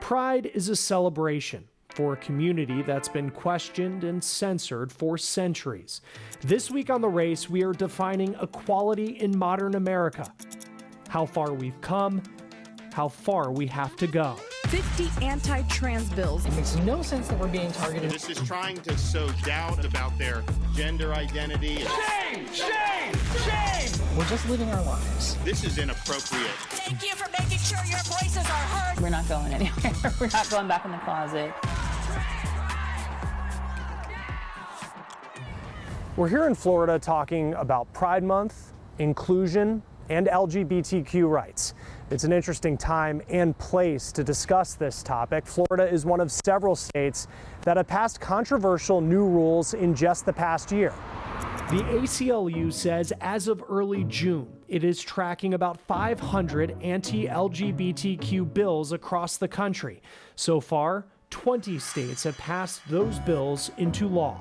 Pride is a celebration for a community that's been questioned and censored for centuries. This week on The Race, we are defining equality in modern America. How far we've come, how far we have to go. 50 anti-trans bills. It makes no sense that we're being targeted. This is trying to sow doubt about their gender identity. Shame! Shame! Shame! We're just living our lives. This is inappropriate. Thank you for making sure your voices are heard. We're not going anywhere. We're not going back in the closet. We're here in Florida talking about Pride Month, inclusion, and LGBTQ rights. It's an interesting time and place to discuss this topic. Florida is one of several states that have passed controversial new rules in just the past year. The ACLU says as of early June, it is tracking about 500 anti-LGBTQ bills across the country. So far, 20 states have passed those bills into law.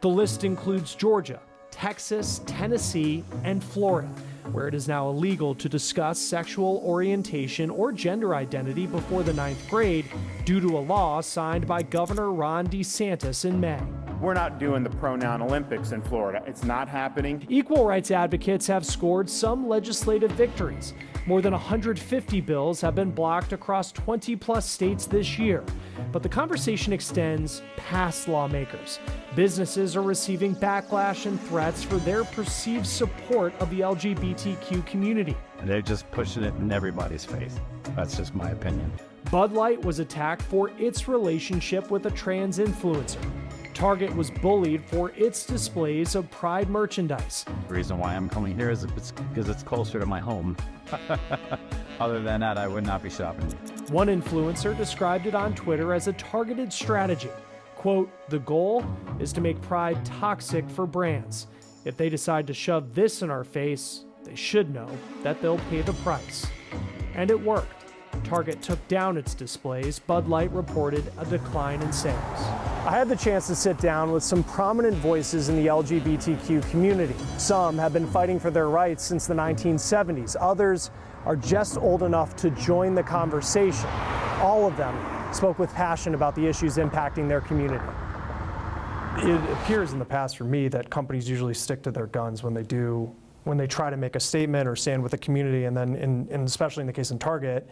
The list includes Georgia, Texas, Tennessee, and Florida, where it is now illegal to discuss sexual orientation or gender identity before the 9th grade due to a law signed by Governor Ron DeSantis in May. We're not doing the pronoun Olympics in Florida. It's not happening. Equal rights advocates have scored some legislative victories. More than 150 bills have been blocked across 20-plus states this year. But the conversation extends past lawmakers. Businesses are receiving backlash and threats for their perceived support of the LGBTQ community. They're just pushing it in everybody's face. That's just my opinion. Bud Light was attacked for its relationship with a trans influencer. Target was bullied for its displays of Pride merchandise. The reason why I'm coming here is because it's closer to my home. Other than that, I would not be shopping. One influencer described it on Twitter as a targeted strategy. Quote, "The goal is to make Pride toxic for brands. If they decide to shove this in our face, they should know that they'll pay the price." And it worked. Target took down its displays. Bud Light reported a decline in sales. I had the chance to sit down with some prominent voices in the LGBTQ community. Some have been fighting for their rights since the 1970s. Others are just old enough to join the conversation. All of them spoke with passion about the issues impacting their community. It appears in the past for me that companies usually stick to their guns when they try to make a statement or stand with the community, and then, and especially in the case of Target,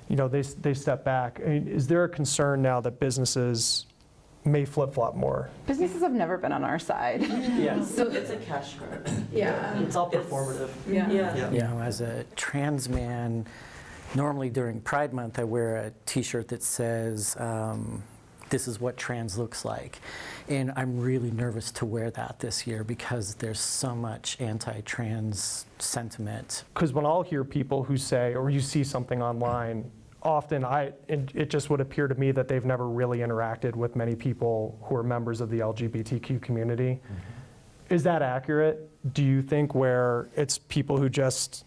they step back. I mean, is there a concern now that businesses may flip-flop more? Businesses have never been on our side. Yes. So it's a cash grab. Yeah. It's all performative. Yeah. You know, as a trans man, normally during Pride Month, I wear a t-shirt that says, "This is what trans looks like." And I'm really nervous to wear that this year because there's so much anti-trans sentiment. Because when I'll hear people who say, or you see something online, often it just would appear to me that they've never really interacted with many people who are members of the LGBTQ community. Mm-hmm. Is that accurate? Do you think where it's people who just,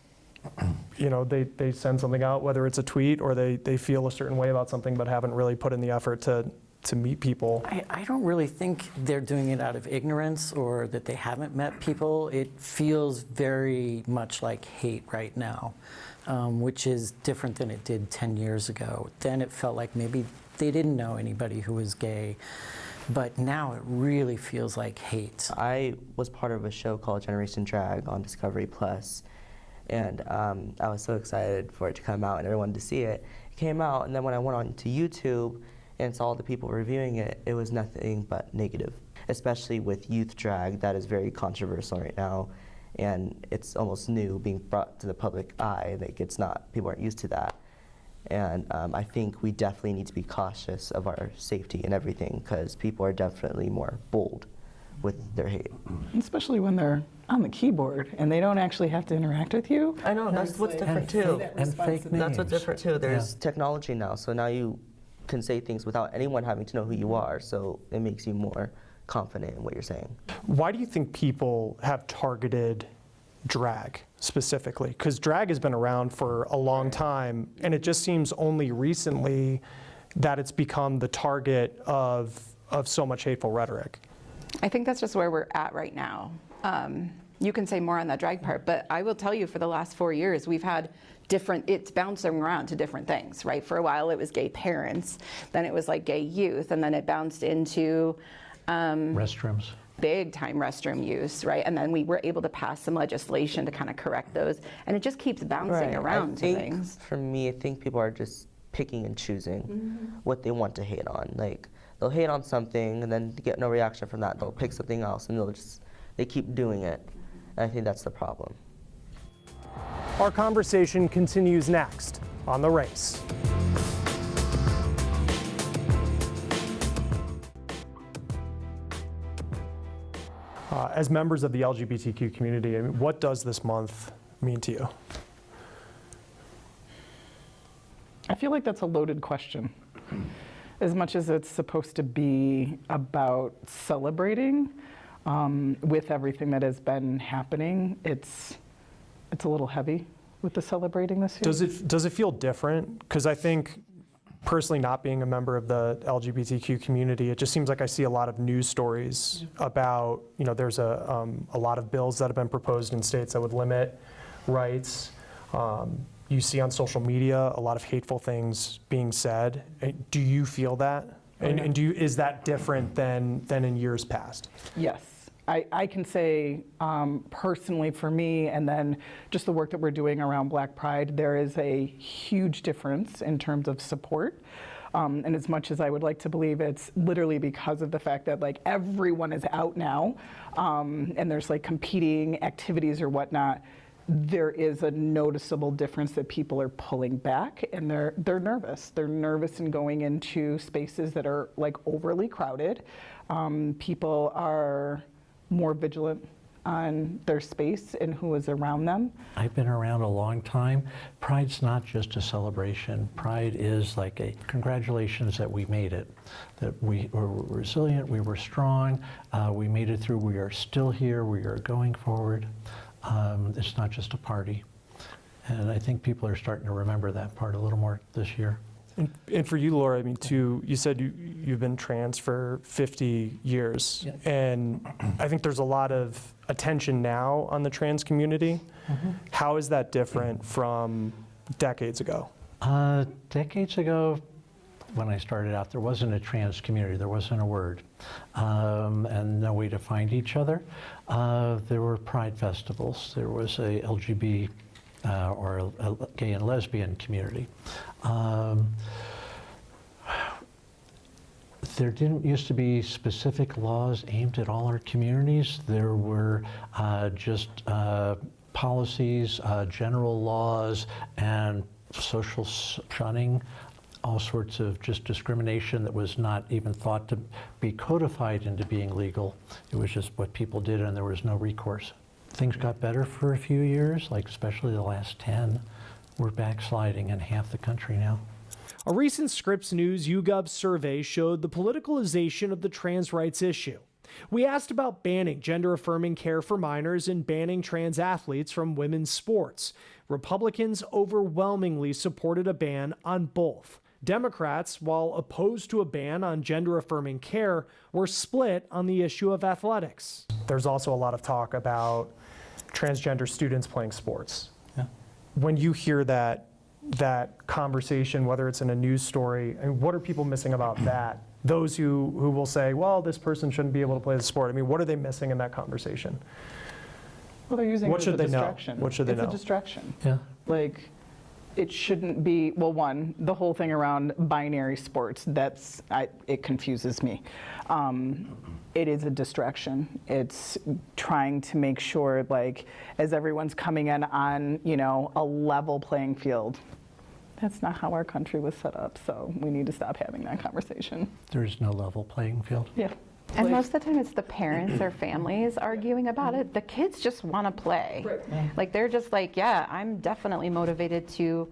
they send something out, whether it's a tweet or they feel a certain way about something but haven't really put in the effort to meet people? I don't really think they're doing it out of ignorance or that they haven't met people. It feels very much like hate right now, which is different than it did 10 years ago. Then it felt like maybe they didn't know anybody who was gay, but now it really feels like hate. I was part of a show called Generation Drag on Discovery Plus, and I was so excited for it to come out and everyone to see it. It came out, and then when I went on to YouTube and saw all the people reviewing it, it was nothing but negative, especially with youth drag that is very controversial right now, and it's almost new being brought to the public eye. Like, it's not, people aren't used to that. And I think we definitely need to be cautious of our safety and everything, because people are definitely more bold with their hate. Especially when they're on the keyboard and they don't actually have to interact with you. I know, that's what's different too. And fake names. That's what's different too. There's technology now, so now you can say things without anyone having to know who you are, so it makes you more confident in what you're saying. Why do you think people have targeted drag specifically? Because drag has been around for a long time, and it just seems only recently that it's become the target of so much hateful rhetoric. I think that's just where we're at right now. You can say more on the drag part, but I will tell you for the last 4 years, we've had it's bouncing around to different things, right? For a while it was gay parents, then it was like gay youth, and then it bounced into restrooms. Big time restroom use, right? And then we were able to pass some legislation to kind of correct those, and it just keeps bouncing around to things. For me, I think people are just picking and choosing what they want to hate on. Like, they'll hate on something and then get no reaction from that. They'll pick something else and they keep doing it. And I think that's the problem. Our conversation continues next on The Race. As members of the LGBTQ community, I mean, what does this month mean to you? I feel like that's a loaded question. As much as it's supposed to be about celebrating with everything that has been happening, it's a little heavy with the celebrating this year. Does it feel different? Because I think, personally, not being a member of the LGBTQ community, it just seems like I see a lot of news stories about, there's a lot of bills that have been proposed in states that would limit rights. You see on social media a lot of hateful things being said. Do you feel that? And is that different than in years past? Yes. I can say personally for me, and then just the work that we're doing around Black Pride, there is a huge difference in terms of support. And as much as I would like to believe it's literally because of the fact that like everyone is out now and there's like competing activities or whatnot, there is a noticeable difference that people are pulling back and they're nervous. They're nervous in going into spaces that are like overly crowded. People are more vigilant on their space and who is around them. I've been around a long time. Pride's not just a celebration. Pride is like a congratulations that we made it, that we were resilient, we were strong, we made it through, we are still here, we are going forward. It's not just a party. And I think people are starting to remember that part a little more this year. And for you, Laura, I mean, you said you've been trans for 50 years. Yes. And I think there's a lot of attention now on the trans community. How is that different from decades ago? Decades ago, when I started out, there wasn't a trans community, there wasn't a word, and no way to find each other. There were pride festivals, there was a LGBT or a gay and lesbian community. There didn't used to be specific laws aimed at all our communities. There were just policies, general laws, and social shunning, all sorts of just discrimination that was not even thought to be codified into being legal. It was just what people did and there was no recourse. Things got better for a few years, like especially the last 10. We're backsliding in half the country now. A recent Scripps News YouGov survey showed the politicalization of the trans rights issue. We asked about banning gender-affirming care for minors and banning trans athletes from women's sports. Republicans overwhelmingly supported a ban on both. Democrats, while opposed to a ban on gender-affirming care, were split on the issue of athletics. There's also a lot of talk about transgender students playing sports. Yeah. When you hear that conversation, whether it's in a news story, I mean, what are people missing about that? Those who will say, well, this person shouldn't be able to play the sport. I mean, what are they missing in that conversation? Well, they're using What it should as a they know? distraction. What should they know? It's a distraction. Yeah. Like, it shouldn't be, well, one, the whole thing around binary sports, it confuses me. It is a distraction. It's trying to make sure, like, as everyone's coming in on, a level playing field. That's not how our country was set up, so we need to stop having that conversation. There's no level playing field. Yeah. And most of the time it's the parents or families arguing about it. The kids just want to play. Right. Like they're just like, yeah, I'm definitely motivated to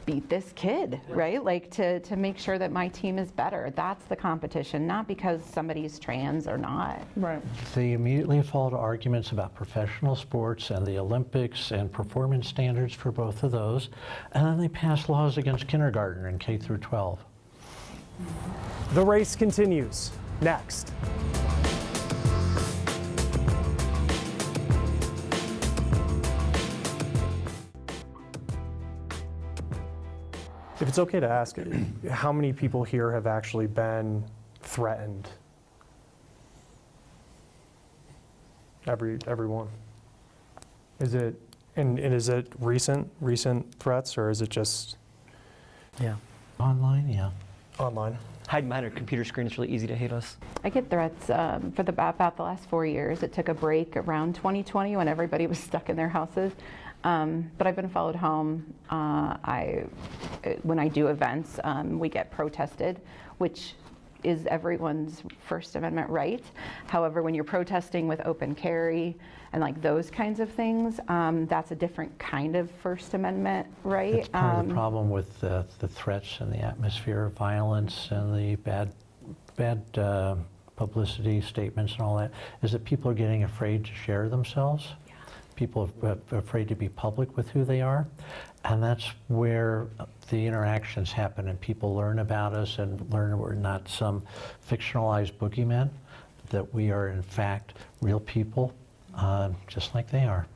beat this kid, right? Like to make sure that my team is better. That's the competition, not because somebody's trans or not. Right. They immediately fall to arguments about professional sports and the Olympics and performance standards for both of those. And then they pass laws against kindergarten and K through 12. The race continues next. If it's okay to ask, how many people here have actually been threatened? Everyone. Is it, and is it recent threats, or is it just? Yeah. Online, yeah. Online. Hide behind our computer screen. It's really easy to hate us. I get threats for about the last 4 years. It took a break around 2020 when everybody was stuck in their houses. But I've been followed home. When I do events, we get protested, which is everyone's First Amendment right. However, when you're protesting with open carry and like those kinds of things, that's a different kind of First Amendment right. That's part of the problem with the threats and the atmosphere of violence and the bad publicity statements and all that, is that people are getting afraid to share themselves. People are afraid to be public with who they are, and that's where the interactions happen and people learn about us and learn we're not some fictionalized boogeymen, that we are in fact real people, just like they are.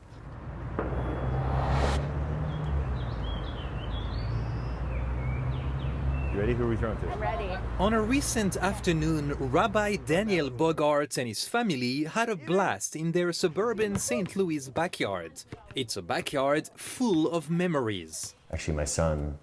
You ready? Who are we throwing to? Ready. On a recent afternoon, Rabbi Daniel Bogart and his family had a blast in their suburban St. Louis backyard. It's a backyard full of memories. Actually, my son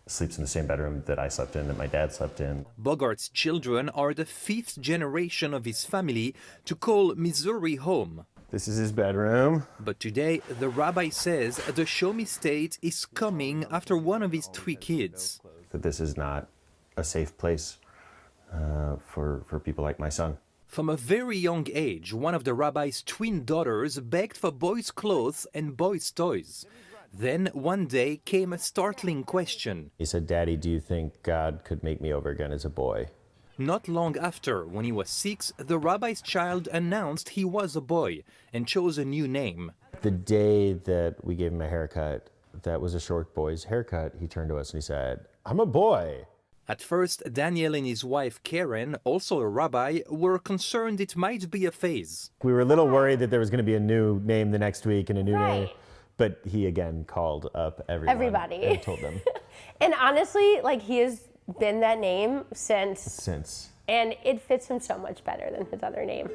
sleeps in the same bedroom that I slept in, that my dad slept in. Bogart's children are the 5th generation of his family to call Missouri home. This is his bedroom. But today, the rabbi says the Show Me State is coming after one of his 3 kids. That this is not a safe place for people like my son. From a very young age, one of the rabbi's twin daughters begged for boys' clothes and boys' toys. Then one day came a startling question. He said, "Daddy, do you think God could make me over again as a boy?" Not long after, when he was 6, the rabbi's child announced he was a boy and chose a new name. The day that we gave him a haircut, that was a short boy's haircut, he turned to us and he said, "I'm a boy." At first, Daniel and his wife Karen, also a rabbi, were concerned it might be a phase. We were a little worried that there was going to be a new name the next week and a new name. But he again called up everybody and told them. And honestly, like, he has been that name since. And it fits him so much better than his other name.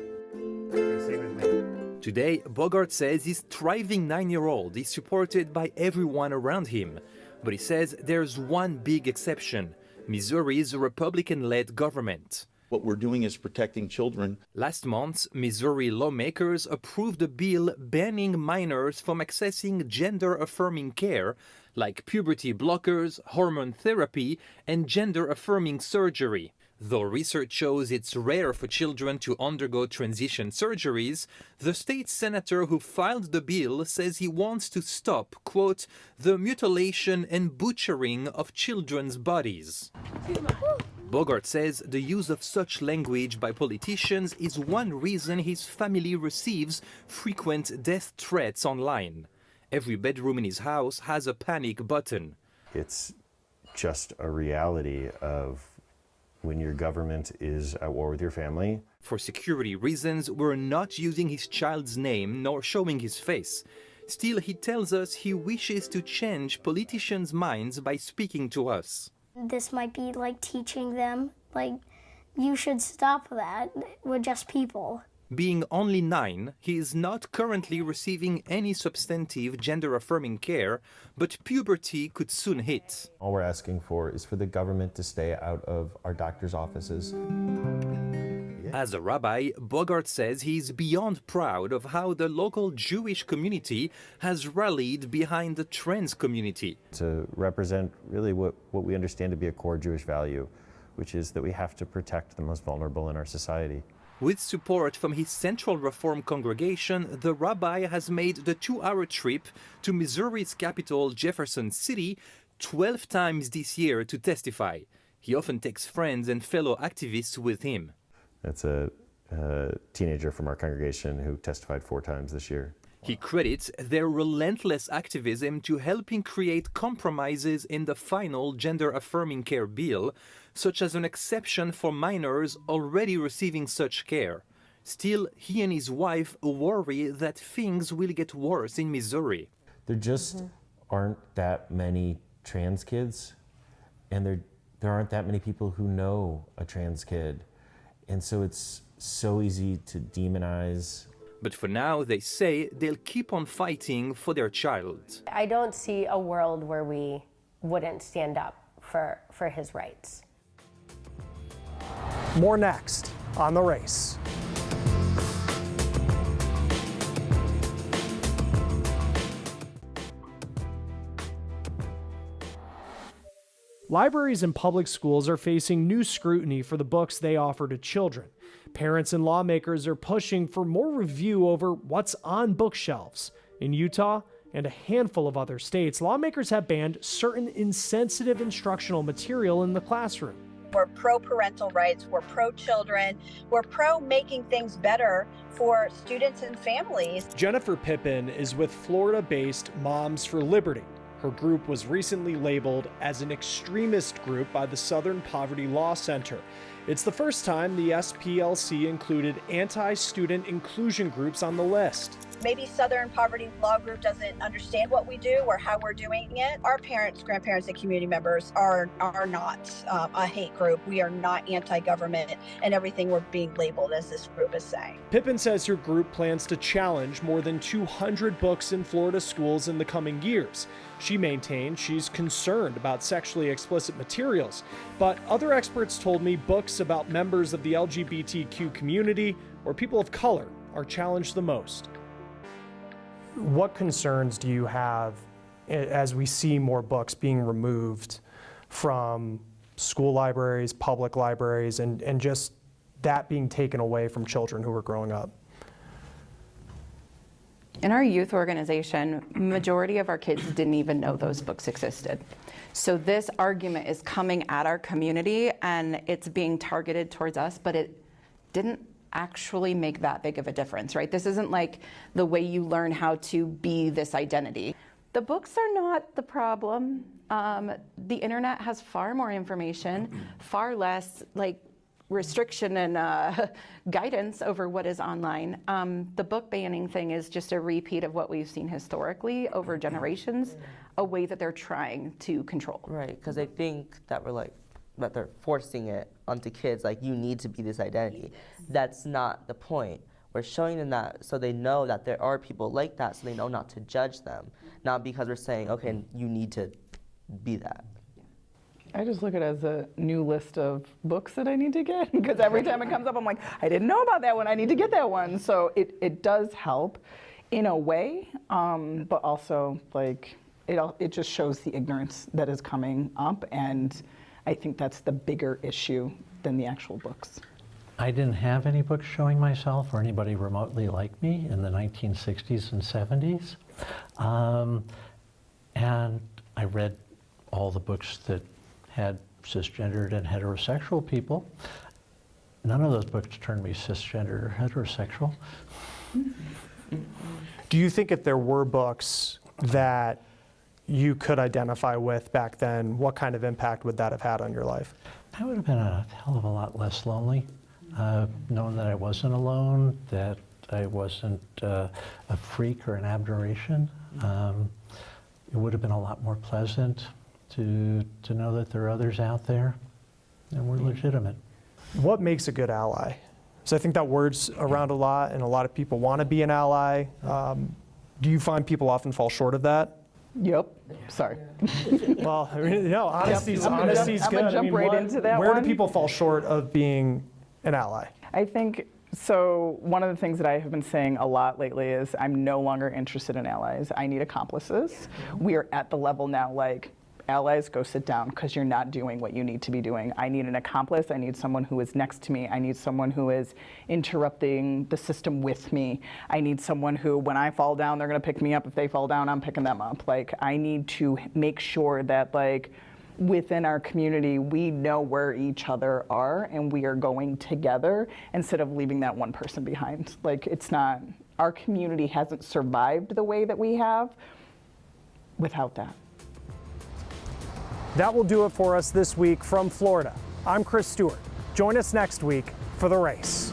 Today, Bogart says his thriving 9-year-old is supported by everyone around him. But he says there's one big exception: Missouri's Republican-led government. What we're doing is protecting children. Last month, Missouri lawmakers approved a bill banning minors from accessing gender-affirming care, like puberty blockers, hormone therapy, and gender-affirming surgery. Though research shows it's rare for children to undergo transition surgeries, the state senator who filed the bill says he wants to stop, quote, "the mutilation and butchering of children's bodies." Bogart says the use of such language by politicians is one reason his family receives frequent death threats online. Every bedroom in his house has a panic button. It's just a reality of when your government is at war with your family. For security reasons, we're not using his child's name nor showing his face. Still, he tells us he wishes to change politicians' minds by speaking to us. This might be like teaching them, like, you should stop that. We're just people. Being only 9, he is not currently receiving any substantive gender-affirming care, but puberty could soon hit. All we're asking for is for the government to stay out of our doctor's offices. As a rabbi, Bogart says he's beyond proud of how the local Jewish community has rallied behind the trans community. To represent really what we understand to be a core Jewish value, which is that we have to protect the most vulnerable in our society. With support from his Central Reform congregation, the rabbi has made the 2-hour trip to Missouri's capital, Jefferson City, 12 times this year to testify. He often takes friends and fellow activists with him. That's a teenager from our congregation who testified 4 times this year. He credits their relentless activism to helping create compromises in the final gender-affirming care bill, such as an exception for minors already receiving such care. Still, he and his wife worry that things will get worse in Missouri. There just aren't that many trans kids and there aren't that many people who know a trans kid. And so it's so easy to demonize. But for now, they say they'll keep on fighting for their child. I don't see a world where we wouldn't stand up for his rights. More next on The Race. Libraries and public schools are facing new scrutiny for the books they offer to children. Parents and lawmakers are pushing for more review over what's on bookshelves. In Utah and a handful of other states, lawmakers have banned certain insensitive instructional material in the classroom. We're pro-parental rights, we're pro-children, we're pro-making things better for students and families. Jennifer Pippin is with Florida-based Moms for Liberty. Her group was recently labeled as an extremist group by the Southern Poverty Law Center. It's the first time the SPLC included anti-student inclusion groups on the list. Maybe Southern Poverty Law Group doesn't understand what we do or how we're doing it. Our parents, grandparents, and community members are not a hate group. We are not anti-government and everything we're being labeled as this group is saying. Pippin says her group plans to challenge more than 200 books in Florida schools in the coming years. She maintains she's concerned about sexually explicit materials, but other experts told me books about members of the LGBTQ community or people of color are challenged the most. What concerns do you have as we see more books being removed from school libraries, public libraries, and just that being taken away from children who are growing up? In our youth organization, majority of our kids didn't even know those books existed. So this argument is coming at our community and it's being targeted towards us, but it didn't actually make that big of a difference, right? This isn't like the way you learn how to be this identity. The books are not the problem. The internet has far more information, far less restriction and guidance over what is online. The book banning thing is just a repeat of what we've seen historically over generations, a way that they're trying to control. Right, because they think that that they're forcing it onto kids, you need to be this identity. That's not the point. We're showing them that so they know that there are people like that, so they know not to judge them. Not because we're saying, okay, you need to be that. I just look at it as a new list of books that I need to get, because every time it comes up, I'm like, I didn't know about that one, I need to get that one. So it does help in a way, but also it just shows the ignorance that is coming up, and I think that's the bigger issue than the actual books. I didn't have any books showing myself or anybody remotely like me in the 1960s and 70s. And I read all the books that had cisgendered and heterosexual people. None of those books turned me cisgender or heterosexual. Do you think if there were books that you could identify with back then, what kind of impact would that have had on your life? I would have been a hell of a lot less lonely, knowing that I wasn't alone, that I wasn't a freak or an aberration. It would have been a lot more pleasant to know that there are others out there and we're legitimate. What makes a good ally? So I think that word's around a lot and a lot of people want to be an ally. Do you find people often fall short of that? Yep. Sorry. Well, honesty's good. I'm gonna jump right into that Where one. do people fall short of being an ally? I think, so one of the things that I have been saying a lot lately is I'm no longer interested in allies. I need accomplices. We are at the level now, allies, go sit down because you're not doing what you need to be doing. I need an accomplice. I need someone who is next to me. I need someone who is interrupting the system with me. I need someone who, when I fall down, they're going to pick me up. If they fall down, I'm picking them up. I need to make sure that within our community, we know where each other are and we are going together instead of leaving that one person behind. It's not, our community hasn't survived the way that we have without that. That will do it for us this week from Florida. I'm Chris Stewart. Join us next week for The Race.